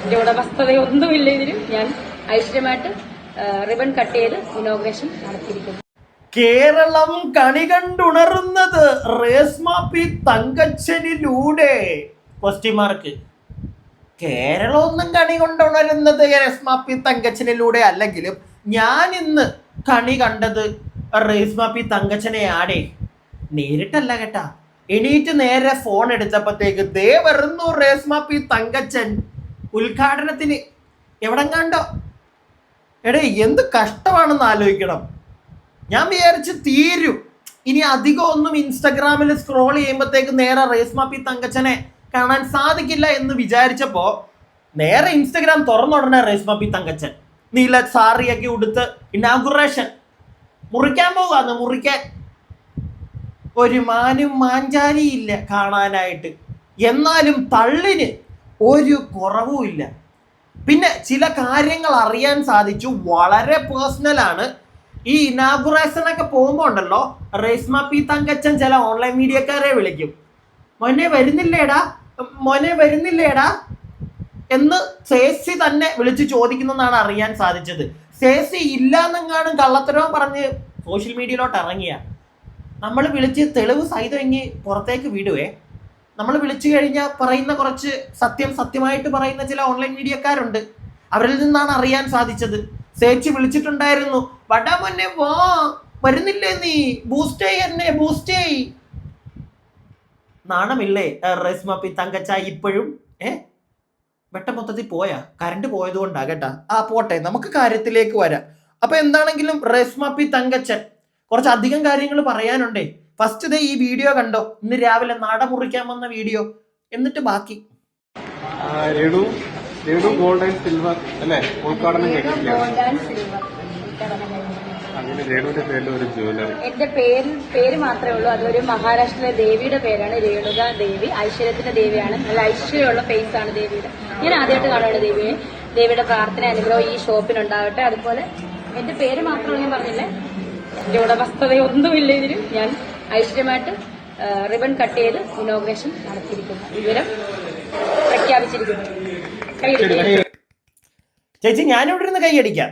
ഇതിന്റെ ഉടമസ്ഥതയൊന്നുമില്ല ഇതിന്. ഞാൻ ഐശ്വര്യമായിട്ട് റിബൺ കട്ട് ചെയ്ത് ഇനോഗ്രേഷൻ നടത്തിയിരിക്കുന്നു. കേരളം കണി കണ്ടുണർന്നത് രേസ്മ പി തങ്കച്ചനിലൂടെ ക്വസ്റ്റ്യൻമാർക്ക്. കേരളം ഒന്നും കണി കൊണ്ടുണരുന്നത് രേസ്മ പി തങ്കച്ചനിലൂടെ അല്ലെങ്കിലും ഞാൻ ഇന്ന് കണി കണ്ടത് രേസ്മ പി തങ്കച്ചനെയാടേ. നേരിട്ടല്ല കേട്ടാ, എണീറ്റ് നേരെ ഫോൺ എടുത്തപ്പോഴത്തേക്ക് ദേ വരുന്നു രേസ്മ പി തങ്കച്ചൻ ഉദ്ഘാടനത്തിന്. എവിടെ കണ്ടോ എടേ, എന്ത് കഷ്ടമാണെന്ന് ആലോചിക്കണം. ഞാൻ വിചാരിച്ച് തീരും, ഇനി അധികം ഒന്നും ഇൻസ്റ്റഗ്രാമിൽ സ്ക്രോൾ ചെയ്യുമ്പോഴത്തേക്ക് നേരെ രേസ്മ പി തങ്കച്ചനെ കാണാൻ സാധിക്കില്ല എന്ന് വിചാരിച്ചപ്പോ നേരെ ഇൻസ്റ്റഗ്രാം തുറന്നുടനെ രേസ്മ പി തങ്കച്ചൻ നീല സാറിയൊക്കെ ഉടുത്ത് ഇനാഗുറേഷൻ മുറിക്കാൻ പോകാന്ന്. മുറിക്കാൻ ഒരു മാനും മാഞ്ചാരിയില്ല കാണാനായിട്ട്, എന്നാലും തള്ളിന് ഒരു കുറവുമില്ല. പിന്നെ ചില കാര്യങ്ങൾ അറിയാൻ സാധിച്ചു, വളരെ പേഴ്സണലാണ്. ഈ ഇനാഗുറേഷൻ ഒക്കെ പോകുമ്പോ ഉണ്ടല്ലോ, രേസ്മ പി തങ്കച്ചൻ ചില ഓൺലൈൻ മീഡിയക്കാരെ വിളിക്കും, മോനെ വരുന്നില്ലേടാ, മോനെ വരുന്നില്ലേടാ എന്ന് ചേച്ചി തന്നെ വിളിച്ച് ചോദിക്കുന്നെന്നാണ് അറിയാൻ സാധിച്ചത്. ചേച്ചി ഇല്ലാന്നെങ്ങാനും കള്ളത്തരവും പറഞ്ഞ് സോഷ്യൽ മീഡിയയിലോട്ട് ഇറങ്ങിയ നമ്മൾ വിളിച്ച് തെളിവ് സഹിതം ഇങ്ങി പുറത്തേക്ക് വിടുവേ. നമ്മൾ വിളിച്ചു കഴിഞ്ഞാൽ പറയുന്ന കുറച്ച് സത്യമായിട്ട് പറയുന്ന ചില ഓൺലൈൻ മീഡിയക്കാരുണ്ട്, അവരിൽ നിന്നാണ് അറിയാൻ സാധിച്ചത്. ചേച്ചി വിളിച്ചിട്ടുണ്ടായിരുന്നു, വടാ മോനെ വാ, വരുന്നില്ലേ നീ, ബൂസ്റ്റ് ചെയ്യ് എന്നെ, ബൂസ്റ്റ് ചെയ്. നാണമില്ലേ രേസ്മ പി തങ്കച്ച ഇപ്പോഴും? വെട്ടം മൊത്തത്തിൽ പോയാ, കറണ്ട് പോയത് കൊണ്ടാ കേട്ടാ. പോട്ടെ, നമുക്ക് കാര്യത്തിലേക്ക് വരാം. അപ്പൊ എന്താണെങ്കിലും രേസ്മ പി തങ്കച്ചൻ കുറച്ചധികം കാര്യങ്ങൾ പറയാനുണ്ടേ. ഫസ്റ്റ് ഈ വീഡിയോ കണ്ടോ, ഇന്ന് രാവിലെ നട മുറിക്കാൻ വന്ന വീഡിയോ, എന്നിട്ട് ബാക്കി. രേണു ഗോൾഡ് ആൻഡ് സിൽവർ അല്ലേ ഉദ്ഘാടനം അങ്ങനെ രേണുവിന്റെ പേരിൽ ഒരു ജ്വല്ലറി. എന്റെ പേര് മാത്രമേ ഉള്ളൂ, അതൊരു മഹാരാഷ്ട്രയിലെ ദേവിയുടെ പേരാണ്, രേണുക ദേവി. ഐശ്വര്യത്തിന്റെ ദേവിയാണ്, നല്ല ഐശ്വര്യമുള്ള ഫേസ് ആണ് ദേവിയുടെ. ഞാൻ ആദ്യമായിട്ട് കാണുകയാണ് ദേവിയെ. ദേവിയുടെ പ്രാർത്ഥന അനുഗ്രഹം ഈ ഷോപ്പിനുണ്ടാവട്ടെ. അതുപോലെ എന്റെ പേര് മാത്രമേ ഞാൻ പറഞ്ഞില്ലേ, എന്റെ ഉടമസ്ഥതയൊന്നുമില്ല ഇതിന്. ഞാൻ ഐശ്വര്യമായിട്ട് റിബൺ കട്ട് ചെയ്ത് ഇനോഗ്രേഷൻ നടത്തിയിരിക്കുന്നു. വിവരം പ്രഖ്യാപിച്ചിരിക്കുന്നു. ചേച്ചി, ഞാനിവിടെ ഇരുന്ന് കൈയടിക്കാം.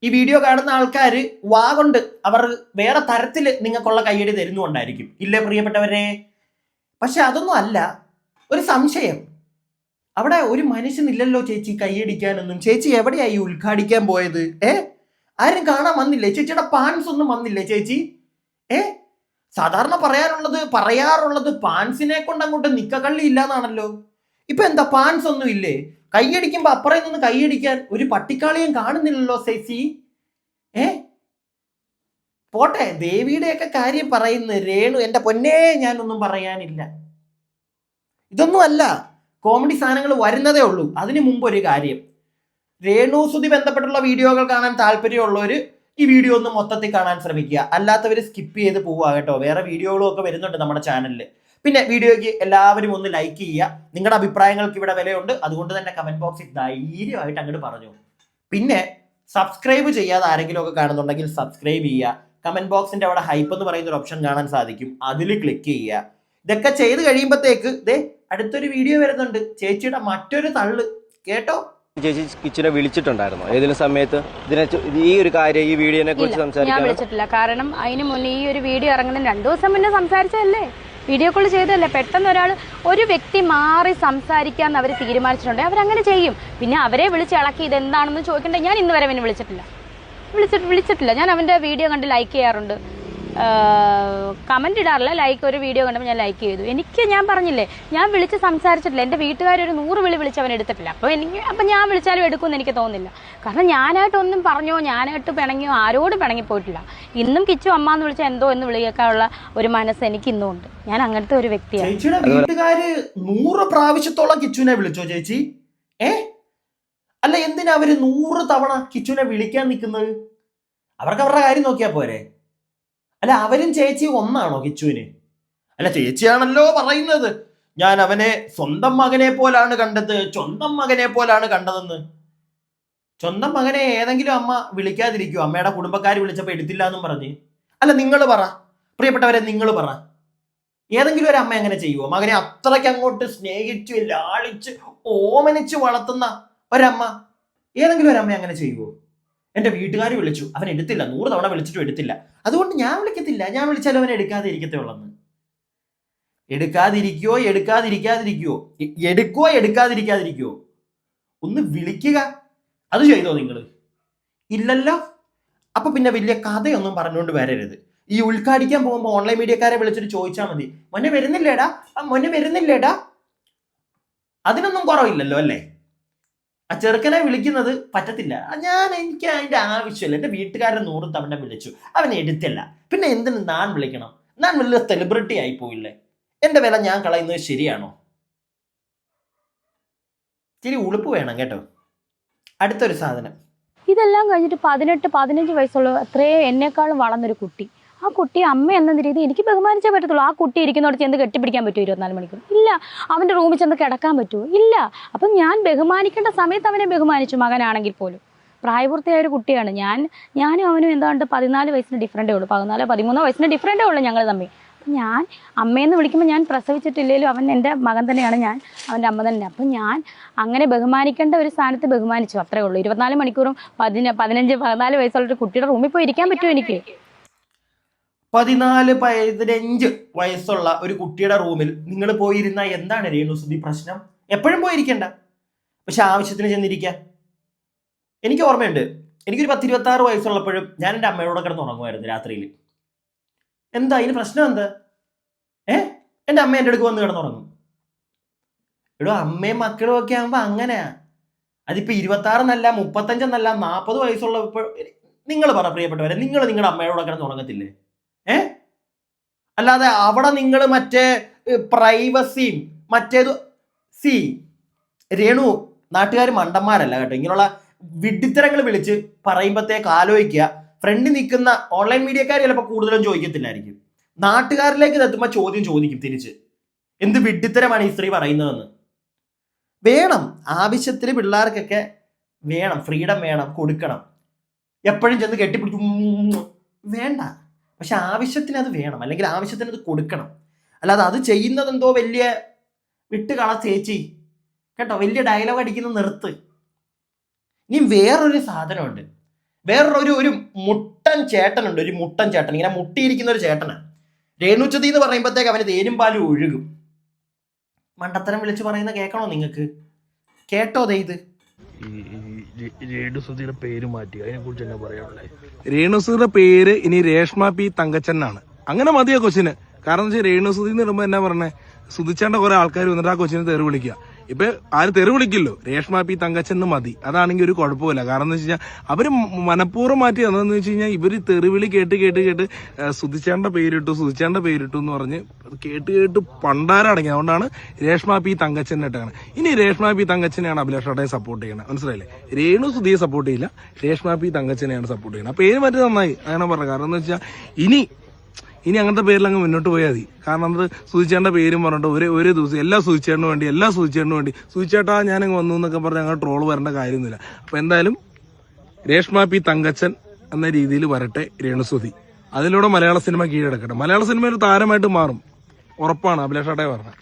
ഈ വീഡിയോ കാണുന്ന ആൾക്കാർ വാ കൊണ്ട് അവർ വേറെ തരത്തിൽ നിങ്ങൾക്കുള്ള കൈയടി തരുന്നുകൊണ്ടായിരിക്കും, ഇല്ലേ പ്രിയപ്പെട്ടവരെ? പക്ഷെ അതൊന്നും അല്ല. ഒരു സംശയം, അവിടെ ഒരു മനുഷ്യനില്ലല്ലോ ചേച്ചി കൈയടിക്കാനൊന്നും. ചേച്ചി എവിടെയായി ഉദ്ഘാടിക്കാൻ പോയത്? ആരും കാണാൻ വന്നില്ലേ? ചേച്ചിയുടെ പാൻസ് ഒന്നും വന്നില്ലേ ചേച്ചി? സാധാരണ പറയാറുള്ളത് പാൻസിനെ കൊണ്ട് അങ്ങോട്ട് നിക്കക്കള്ളി ഇല്ലാന്നാണല്ലോ. ഇപ്പൊ എന്താ പാൻസ് ഒന്നും ഇല്ലേ? കൈയടിക്കുമ്പോ അപ്പുറം നിന്ന് കൈയടിക്കാൻ ഒരു പട്ടിക്കാളിയും കാണുന്നില്ലല്ലോ ചേച്ചി. പോട്ടെ, ദേവിയുടെയൊക്കെ കാര്യം പറയുന്നു. രേണു എന്റെ പൊന്നേ, ഞാനൊന്നും പറയാനില്ല. ഇതൊന്നും അല്ല, കോമഡി സാധനങ്ങൾ വരുന്നതേ ഉള്ളൂ. അതിനു മുമ്പ് ഒരു കാര്യം, രേണു സുധി ബന്ധപ്പെട്ടുള്ള വീഡിയോകൾ കാണാൻ താല്പര്യമുള്ളവര് ഈ വീഡിയോ ഒന്ന് മൊത്തത്തിൽ കാണാൻ ശ്രമിക്കുക. അല്ലാത്തവർ സ്കിപ്പ് ചെയ്ത് പോവുക കേട്ടോ. വേറെ വീഡിയോകളും ഒക്കെ വരുന്നുണ്ട് നമ്മുടെ ചാനലിൽ. പിന്നെ വീഡിയോയ്ക്ക് എല്ലാവരും ഒന്ന് ലൈക്ക് ചെയ്യുക. നിങ്ങളുടെ അഭിപ്രായങ്ങൾക്ക് ഇവിടെ വിലയുണ്ട്, അതുകൊണ്ട് തന്നെ കമന്റ് ബോക്സിൽ ധൈര്യമായിട്ട് അങ്ങോട്ട് പറഞ്ഞു. പിന്നെ സബ്സ്ക്രൈബ് ചെയ്യാതെ ആരെങ്കിലും ഒക്കെ കാണുന്നുണ്ടെങ്കിൽ സബ്സ്ക്രൈബ് ചെയ്യുക. കമന്റ് ബോക്സിന്റെ അവിടെ ഹൈപ്പ് എന്ന് പറയുന്ന ഒരു ഓപ്ഷൻ കാണാൻ സാധിക്കും, അതിൽ ക്ലിക്ക് ചെയ്യുക. ഇതൊക്കെ ചെയ്ത് കഴിയുമ്പോഴത്തേക്ക് അടുത്തൊരു വീഡിയോ വരുന്നുണ്ട്, ചേച്ചിയുടെ മറ്റൊരു തള്ളു കേട്ടോ. ചേച്ചി കിച്ചുനെ വിളിച്ചിട്ടുണ്ടായിരുന്നു ഏതെങ്കിലും സമയത്ത് ഈ ഒരു കാര്യം, ഈ വീഡിയോനെ കുറിച്ച് സംസാരിക്കാൻ? ഞാൻ വിളിച്ചിട്ടില്ല, കാരണം അതിന് മുന്നേ ഈ ഒരു വീഡിയോ ഇറങ്ങുന്നതിന് 2 ദിവസം മുന്നേ സംസാരിച്ചതല്ലേ, വീഡിയോ കോൾ ചെയ്തതല്ലേ. പെട്ടെന്ന് ഒരു വ്യക്തി മാറി സംസാരിക്കാന്ന് അവർ തീരുമാനിച്ചിട്ടുണ്ടെങ്കിൽ അവരങ്ങനെ ചെയ്യും. പിന്നെ അവരെ വിളിച്ച് ഇളക്കി ഇതെന്താണെന്ന് ചോദിക്കണ്ടേ? ഞാൻ ഇന്ന് വരെ അവനെ വിളിച്ചിട്ടില്ല. ഞാൻ അവന്റെ വീഡിയോ കണ്ട് ലൈക്ക് ചെയ്യാറുണ്ട്, കമന്റ് ഇടാറില്ല. ഒരു വീഡിയോ കണ്ടപ്പോൾ ഞാൻ ലൈക്ക് ചെയ്തു. ഞാൻ പറഞ്ഞില്ലേ, ഞാൻ വിളിച്ച് സംസാരിച്ചിട്ടില്ല. എൻ്റെ വീട്ടുകാരൊരു 100 വിളി വിളിച്ച് അവൻ എടുത്തിട്ടില്ല. അപ്പം ഞാൻ വിളിച്ചാലും എടുക്കുമെന്ന് എനിക്ക് തോന്നുന്നില്ല. കാരണം ഞാനായിട്ടൊന്നും പറഞ്ഞോ, ഞാനായിട്ട് പിണങ്ങിയോ, ആരോടും പിണങ്ങിപ്പോയിട്ടില്ല. ഇന്നും കിച്ചു അമ്മ എന്ന് വിളിച്ചാൽ എന്തോ എന്ന് വിളിക്കാനുള്ള ഒരു മനസ്സ് എനിക്ക് ഇന്നും ഉണ്ട്. ഞാൻ അങ്ങനത്തെ ഒരു വ്യക്തിയാണ്. ചേച്ചിയുടെ വീട്ടുകാര് 100 പ്രാവശ്യത്തോളം കിച്ചുവിനെ വിളിച്ചോ ചേച്ചി? അല്ല, എന്തിനാ അവര് 100 തവണ കിച്ചുവിനെ വിളിക്കാൻ നിൽക്കുന്നത്? അവർക്ക് അവരുടെ കാര്യം നോക്കിയാ പോരെ? അല്ല, അവരും ചേച്ചി ഒന്നാണോ കിച്ചുവിന്? അല്ല, ചേച്ചിയാണല്ലോ പറയുന്നത് ഞാൻ അവനെ സ്വന്തം മകനെ പോലാണ് കണ്ടത്, സ്വന്തം മകനെ പോലാണ് കണ്ടതെന്ന്. സ്വന്തം മകനെ ഏതെങ്കിലും അമ്മ വിളിക്കാതിരിക്കും? അമ്മയുടെ കുടുംബക്കാർ വിളിച്ചപ്പോൾ എടുത്തില്ല എന്നും പറഞ്ഞ്. അല്ല, നിങ്ങൾ പറ പ്രിയപ്പെട്ടവരെ, നിങ്ങൾ പറ, ഏതെങ്കിലും ഒരു അമ്മ എങ്ങനെ ചെയ്യുമോ? മകനെ അത്രയ്ക്ക് അങ്ങോട്ട് സ്നേഹിച്ച് ലാളിച്ച് ഓമനിച്ച് വളർത്തുന്ന ഒരമ്മ, ഏതെങ്കിലും ഒരമ്മ അങ്ങനെ ചെയ്യുമോ? എൻ്റെ വീട്ടുകാർ വിളിച്ചു, അവൻ എടുത്തില്ല, 100 തവണ വിളിച്ചിട്ടും എടുത്തില്ല, അതുകൊണ്ട് ഞാൻ വിളിക്കത്തില്ല, ഞാൻ വിളിച്ചാലും അവൻ എടുക്കാതെ ഇരിക്കത്തേ ഉള്ളെന്ന്. എടുക്കാതിരിക്കോ എടുക്കാതിരിക്കാതിരിക്കോ? ഒന്ന് വിളിക്കുക. അത് ചെയ്തോ നിങ്ങൾ? ഇല്ലല്ലോ. അപ്പൊ പിന്നെ വലിയ കഥയൊന്നും പറഞ്ഞുകൊണ്ട് വരരുത്. ഈ ഉദ്ഘാടിക്കാൻ പോകുമ്പോൾ ഓൺലൈൻ മീഡിയക്കാരെ വിളിച്ചിട്ട് ചോദിച്ചാൽ മതി, മോനെ വരുന്നില്ലേടാ. അതിനൊന്നും കുറവില്ലല്ലോ അല്ലേ? ആ ചെറുക്കനെ വിളിക്കുന്നത് പറ്റത്തില്ല. എനിക്ക് അതിന്റെ ആവശ്യമില്ല. എൻ്റെ വീട്ടുകാരൻ 100 തവണ വിളിച്ചു, അവനെ എടുത്തില്ല, പിന്നെ എന്തിനു ഞാൻ വിളിക്കണം? ഞാൻ വലിയ സെലിബ്രിറ്റി ആയി പോയില്ലേ? എൻ്റെ വില ഞാൻ കളയുന്നത് ശരിയാണോ? ഇത്തിരി ഉളുപ്പ് വേണം കേട്ടോ. അടുത്തൊരു സാധനം, ഇതെല്ലാം കഴിഞ്ഞിട്ട് 18-15 വയസ്സുള്ള അത്രയും എന്നെക്കാളും വളർന്നൊരു കുട്ടി, ആ കുട്ടി അമ്മ എന്ന രീതി എനിക്ക് ബഹുമാനിച്ചേ പറ്റത്തുള്ളൂ. ആ കുട്ടി ഇരിക്കുന്നോട് ചെന്ന് കെട്ടിപ്പിടിക്കാൻ പറ്റുമോ 24 മണിക്കൂർ? ഇല്ല. അവൻ്റെ റൂമിൽ ചെന്ന് കിടക്കാൻ പറ്റുമോ? ഇല്ല. അപ്പം ഞാൻ ബഹുമാനിക്കേണ്ട സമയത്ത് അവനെ ബഹുമാനിച്ചു, മകനാണെങ്കിൽ പോലും. പ്രായപൂർത്തിയായ ഒരു കുട്ടിയാണ്. ഞാനും അവനും എന്താണ്ട് 14 വയസ്സിന് ഡിഫറൻറ്റേ ഉള്ളൂ, 14-13 വയസ്സിന് ഡിഫറൻറ്റേ ഉള്ളൂ ഞങ്ങൾ തമ്മിൽ. ഞാൻ അമ്മയെന്ന് വിളിക്കുമ്പോൾ ഞാൻ പ്രസവിച്ചിട്ടില്ലെങ്കിലും അവൻ എൻ്റെ മകൻ തന്നെയാണ്, ഞാൻ അവൻ്റെ അമ്മ തന്നെ. അപ്പം ഞാൻ അങ്ങനെ ബഹുമാനിക്കേണ്ട ഒരു സ്ഥാനത്ത് ബഹുമാനിച്ചു, അത്രേ ഉള്ളൂ. 24 മണിക്കൂറും 15-14 വയസ്സുള്ളൊരു കുട്ടിയുടെ റൂമിൽ പോയി ഇരിക്കാൻ പറ്റുമോ എനിക്ക്? 14-15 വയസ്സുള്ള ഒരു കുട്ടിയുടെ റൂമിൽ നിങ്ങൾ പോയിരുന്ന എന്താണ് രേണുസുതി പ്രശ്നം? എപ്പോഴും പോയിരിക്കണ്ട, പക്ഷെ ആവശ്യത്തിന് ചെന്നിരിക്കാൻ. എനിക്ക് ഓർമ്മയുണ്ട്, എനിക്കൊരു 10-26 വയസ്സുള്ളപ്പോഴും ഞാൻ എൻ്റെ അമ്മയോടെ കിടന്ന് ഉറങ്ങുമായിരുന്നു രാത്രിയിൽ. എന്താ ഇതിന് പ്രശ്നം എന്താ? എൻ്റെ അമ്മ എൻ്റെ അടുക്ക് വന്ന് കിടന്നുറങ്ങും. അമ്മയും മക്കളും ഒക്കെ ആകുമ്പോൾ അങ്ങനെയാ. അതിപ്പോ 26 എന്നല്ല, 35 എന്നല്ല, 40 വയസ്സുള്ളപ്പോൾ നിങ്ങൾ പറ പ്രിയപ്പെട്ടവരെ, നിങ്ങൾ നിങ്ങളുടെ അമ്മയോടെ കിടന്ന് ഉറങ്ങത്തില്ലേ? അല്ലാതെ അവിടെ നിങ്ങൾ മറ്റേ പ്രൈവസിയും മറ്റേത് രേണു, നാട്ടുകാർ മണ്ടന്മാരല്ല കേട്ടോ. ഇങ്ങനെയുള്ള വിഡ്ഢിത്തരങ്ങൾ വിളിച്ച് പറയുമ്പോഴത്തേക്ക് ആലോചിക്കുക. ഫ്രണ്ടിൽ നിൽക്കുന്ന ഓൺലൈൻ മീഡിയക്കാർ ചിലപ്പോൾ കൂടുതലും ചോദിക്കത്തില്ലായിരിക്കും, നാട്ടുകാരിലേക്ക് എത്തുമ്പോൾ ചോദ്യം ചോദിക്കും തിരിച്ച്, എന്ത് വിഡ്ഢിത്തരമാണ് ഈ സ്ത്രീ പറയുന്നതെന്ന്. വേണം, ആവശ്യത്തിന് പിള്ളേർക്കൊക്കെ വേണം, ഫ്രീഡം വേണം, കൊടുക്കണം. എപ്പോഴും ചെന്ന് കെട്ടിപ്പിടിക്കും വേണ്ട, പക്ഷെ ആവശ്യത്തിന് അത് വേണം, അല്ലെങ്കിൽ ആവശ്യത്തിന് അത് കൊടുക്കണം. അല്ലാതെ അത് ചെയ്യുന്നത് എന്തോ വലിയ വിട്ടുകള ചേച്ചി കേട്ടോ, വലിയ ഡയലോഗ് അടിക്കുന്ന നിർത്ത്. ഇനി വേറൊരു സാധനമുണ്ട്, വേറൊരു മുട്ടൻ ചേട്ടനുണ്ട്, ഒരു മുട്ടൻ ചേട്ടൻ, ഇങ്ങനെ മുട്ടിയിരിക്കുന്ന ഒരു ചേട്ടനാണ്. രേണുസുതി എന്ന് പറയുമ്പോഴത്തേക്ക് അവന് തേനും പാലും ഒഴുകും. മണ്ടത്തരം വിളിച്ച് പറയുന്ന കേൾക്കണോ നിങ്ങൾക്ക്? കേട്ടോ ഇത്? രേണുസുതിയുടെ പേര് മാറ്റി, അതിനെ കുറിച്ച് എന്നാ പറയാനുള്ളത്? രേണുസുതിയുടെ പേര് ഇനി രേഷ്മ പി തങ്കച്ചൻ ആണ്. അങ്ങനെ മതിയോ കൊച്ചിന്? കാരണം വെച്ചാൽ രേണുസുതി എന്ന് പറയുമ്പോൾ എന്നാ പറഞ്ഞേ, സുധിച്ചേണ്ട കുറെ ആൾക്കാർ വന്നിട്ട് ആ കൊച്ചിനെ തെറി വിളിക്കുക. ഇപ്പൊ ആരും തെറി വിളിക്കില്ലോ, രേഷ്മ പി തങ്കച്ചൻ മതി. അതാണെങ്കിൽ ഒരു കുഴപ്പമില്ല. കാരണം എന്ന് വെച്ച് കഴിഞ്ഞാൽ അവര് മനഃപൂർവ്വം മാറ്റി എന്താന്ന് വെച്ച് കഴിഞ്ഞാൽ ഇവര് തെറിവിളി കേട്ട് സുധിച്ചേണ്ട പേരിട്ടു എന്ന് പറഞ്ഞ് കേട്ട് പണ്ടാരടങ്ങി. അതുകൊണ്ടാണ് രേഷ്മ പി തങ്കച്ചൻ ഇട്ടാണ്. ഇനി രേഷ്മ പി തങ്കച്ചനെയാണ് അഭിലാഷേട്ടയെ സപ്പോർട്ട് ചെയ്യണത്, മനസ്സിലായില്ലേ? രേണു സുധിയെ സപ്പോർട്ട് ചെയ്യില്ല, രേഷ്മ പി തങ്കച്ചനെയാണ് സപ്പോർട്ട് ചെയ്യണത്. ആ പേര് മാറ്റി നന്നായി, അങ്ങനെ പറഞ്ഞത്. കാരണം എന്ന് വെച്ചാൽ ഇനി അങ്ങനത്തെ പേരിൽ അങ്ങ് മുന്നോട്ട് പോയാൽ മതി. കാരണം അത് സുധിച്ചേട്ടൻ്റെ പേരും പറഞ്ഞിട്ട് ഒരു ദിവസം എല്ലാ സുധിച്ചേട്ടനും വേണ്ടി സുധിച്ചേട്ടാ ഞാനങ്ങ് വന്നു എന്നൊക്കെ പറഞ്ഞ് അങ്ങനെ ട്രോള് വരേണ്ട കാര്യമൊന്നുമില്ല. അപ്പൊ എന്തായാലും രേഷ്മ പി തങ്കച്ചൻ എന്ന രീതിയിൽ വരട്ടെ രേണുസുതി. അതിലൂടെ മലയാള സിനിമ കീഴടക്കട്ടെ. മലയാള സിനിമ ഒരു താരമായിട്ട് മാറും, ഉറപ്പാണ്. അഭിലാഷേട്ടയെ പറഞ്ഞത്.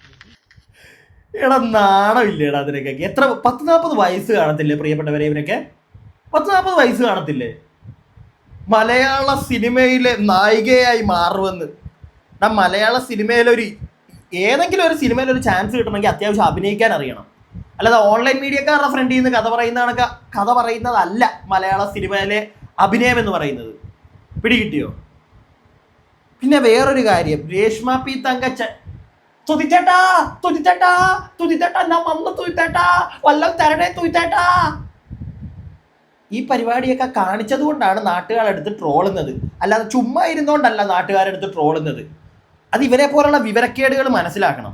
എടാ നാണമില്ലേടാ അതിനൊക്കെ? എത്ര 10-40 വയസ്സ് കാണത്തില്ലേ പ്രിയപ്പെട്ടവരെ? ഇവരൊക്കെ 10-40 വയസ്സ് കാണത്തില്ലേ? മലയാള സിനിമയിലെ നായികയായി മാറുമെന്ന്. മലയാള സിനിമയിലെ ഏതെങ്കിലും ഒരു സിനിമയിൽ ഒരു ചാൻസ് കിട്ടണമെങ്കിൽ അത്യാവശ്യം അഭിനയിക്കാൻ അറിയണം. അല്ലാതെ ഓൺലൈൻ മീഡിയക്കാരുടെ ഫ്രണ്ടിൽ നിന്ന് കഥ പറയുന്നതല്ല മലയാള സിനിമയിലെ അഭിനയം എന്ന് പറയുന്നത്. പിടികിട്ടിയോ? പിന്നെ വേറൊരു കാര്യം, രേഷ്മ പി തങ്കച്ചൻ തുതിച്ചേട്ടാ ഞാൻ വന്ന് തുതിച്ചേട്ടാ, വല്ലതും തരണേ തുതിച്ചേട്ടാ. ഈ പരിപാടിയൊക്കെ കാണിച്ചത് കൊണ്ടാണ് നാട്ടുകാരെടുത്ത് ട്രോളുന്നത്, അല്ലാതെ ചുമ്മാ ഇരുന്നോണ്ടല്ല നാട്ടുകാരെടുത്ത് ട്രോളുന്നത്. അത് ഇവരെ പോലുള്ള വിവരക്കേടുകൾ മനസ്സിലാക്കണം.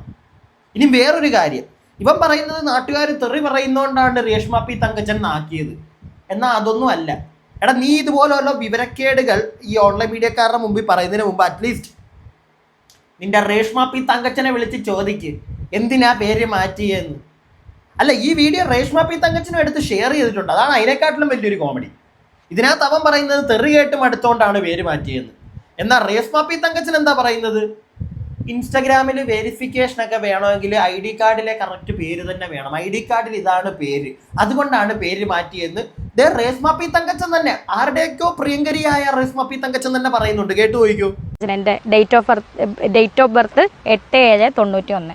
ഇനി വേറൊരു കാര്യം, ഇവൻ പറയുന്നത് നാട്ടുകാർ തെറി പറയുന്നോണ്ടാണ് രേഷ്മ പി തങ്കച്ചൻ ആക്കിയത്. എന്നാൽ അതൊന്നും അല്ല. എടാ, നീ ഇതുപോലുള്ള വിവരക്കേടുകൾ ഈ ഓൺലൈൻ മീഡിയക്കാരുടെ മുമ്പിൽ പറയുന്നതിന് മുമ്പ് അറ്റ്ലീസ്റ്റ് നിന്റെ രേഷ്മ പി തങ്കച്ചനെ വിളിച്ച് ചോദിക്ക് എന്തിനാ പേര് മാറ്റിയെന്ന്. അല്ല, ഈ വീഡിയോ രേഷ്മ പി തങ്കച്ചനും എടുത്ത് ഷെയർ ചെയ്തിട്ടുണ്ട്. അതാണ് അതിനെക്കാട്ടിലും വലിയൊരു കോമഡി. ഇതിനകത്ത് അവൻ പറയുന്നത് തെറി കേട്ടും അടുത്തോണ്ടാണ് പേര് മാറ്റിയെന്ന്. എന്നാൽ രേഷ്മ പി തങ്കച്ചൻ എന്താ പറയുന്നത്? ഇൻസ്റ്റഗ്രാമിൽ വെരിഫിക്കേഷൻ ഒക്കെ വേണമെങ്കിൽ ID കാർഡിലെ കറക്റ്റ് പേര് തന്നെ വേണം. ID കാർഡിൽ ഇതാണ് പേര്, അതുകൊണ്ടാണ് പേര് മാറ്റിയെന്ന് രേഷ്മ പി തങ്കച്ചൻ തന്നെ, ആരുടെയൊക്കെയോ പ്രിയങ്കരിയായ രേഷ്മ പി തങ്കച്ചൻ തന്നെ പറയുന്നുണ്ട്. കേട്ടു പോയിക്കോ. എൻ്റെ ഡേറ്റ് ഓഫ് ബർത്ത് 8/7/91.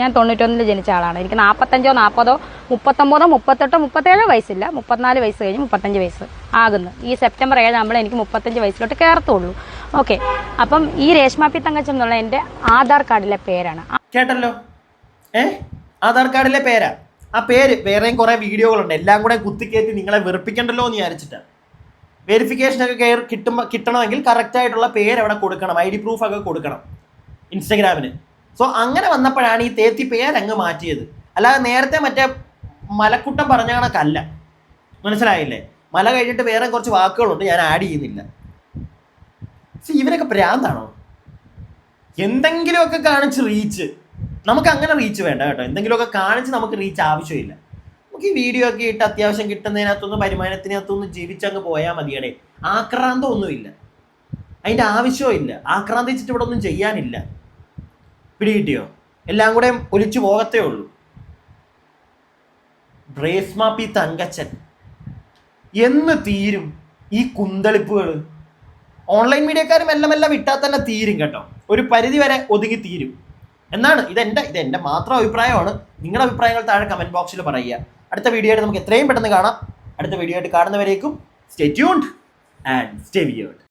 ഞാൻ 91 ജനിച്ച ആളാണ്. എനിക്ക് 45, 40, 39, 38, 37 വയസ്സില്ല. 34 വയസ്സ് കഴിഞ്ഞ് 35 വയസ്സ് ആകുന്നു. ഈ സെപ്റ്റംബർ 7 ആകുമ്പോൾ എനിക്ക് 35 വയസ്സിലോട്ട് കയറത്തുള്ളൂ. ഓക്കെ, അപ്പം ഈ രേഷ്മ പി തങ്കച്ചൻ എന്നുള്ള എൻ്റെ ആധാർ കാർഡിലെ പേരാണ്. കേട്ടല്ലോ, ആധാർ കാർഡിലെ പേരാ. ആ പേര് വേറെയും കുറെ വീഡിയോകളുണ്ട്, എല്ലാം കൂടെ കുത്തിക്കയറ്റി നിങ്ങളെ വെറുപ്പിക്കണ്ടല്ലോ എന്ന് വിചാരിച്ചിട്ടാണ്. വെരിഫിക്കേഷനൊക്കെ കിട്ടണമെങ്കിൽ കറക്റ്റായിട്ടുള്ള പേര് അവിടെ കൊടുക്കണം, ID പ്രൂഫ് ഒക്കെ കൊടുക്കണം ഇൻസ്റ്റഗ്രാമിന്. സോ അങ്ങനെ വന്നപ്പോഴാണ് ഈ തേത്തി പേരങ്ങ് മാറ്റിയത്. അല്ലാതെ നേരത്തെ മറ്റേ മലക്കുട്ടം പറഞ്ഞ കണക്കല്ല, മനസ്സിലായില്ലേ? മല കഴിഞ്ഞിട്ട് വേറെ കുറച്ച് വാക്കുകളുണ്ട്, ഞാൻ ആഡ് ചെയ്യുന്നില്ല. ഇവരൊക്കെ ഭ്രാന്താണോ? എന്തെങ്കിലുമൊക്കെ കാണിച്ച് റീച്ച്, നമുക്ക് അങ്ങനെ റീച്ച് വേണ്ട കേട്ടോ. എന്തെങ്കിലുമൊക്കെ കാണിച്ച് നമുക്ക് റീച്ച് ആവശ്യമില്ല. നമുക്ക് ഈ വീഡിയോ ഒക്കെ ഇട്ട് അത്യാവശ്യം കിട്ടുന്നതിനകത്തൊന്നും വരുമാനത്തിനകത്തൊന്നും ജീവിച്ചങ്ങ് പോയാൽ മതിയടേ. ആക്രാന്തം ഒന്നുമില്ല, അതിൻ്റെ ആവശ്യമില്ല. ആക്രാന്തിച്ചിട്ട് ഇവിടെ ഒന്നും ചെയ്യാനില്ല. പിടികിട്ടിയോ? എല്ലാം കൂടെ ഒലിച്ചു പോകത്തേ ഉള്ളൂ. രേഷ്മ പി തങ്കച്ചൻ എന്ന് തീരും ഈ കുന്തളിപ്പുകൾ? ഓൺലൈൻ മീഡിയക്കാരും എല്ലാം വിട്ടാൽ തന്നെ തീരും കേട്ടോ, ഒരു പരിധി വരെ ഒതുങ്ങി തീരും എന്നാണ് ഇതെൻ്റെ മാത്രം അഭിപ്രായമാണ്. നിങ്ങളുടെ അഭിപ്രായങ്ങൾ താഴെ കമൻറ്റ് ബോക്സിൽ പറയുക. അടുത്ത വീഡിയോ ആയിട്ട് നമുക്ക് എത്രയും പെട്ടെന്ന് കാണാം. അടുത്ത വീഡിയോ ആയിട്ട് കാണുന്നവരേക്കും stay tuned and stay weird.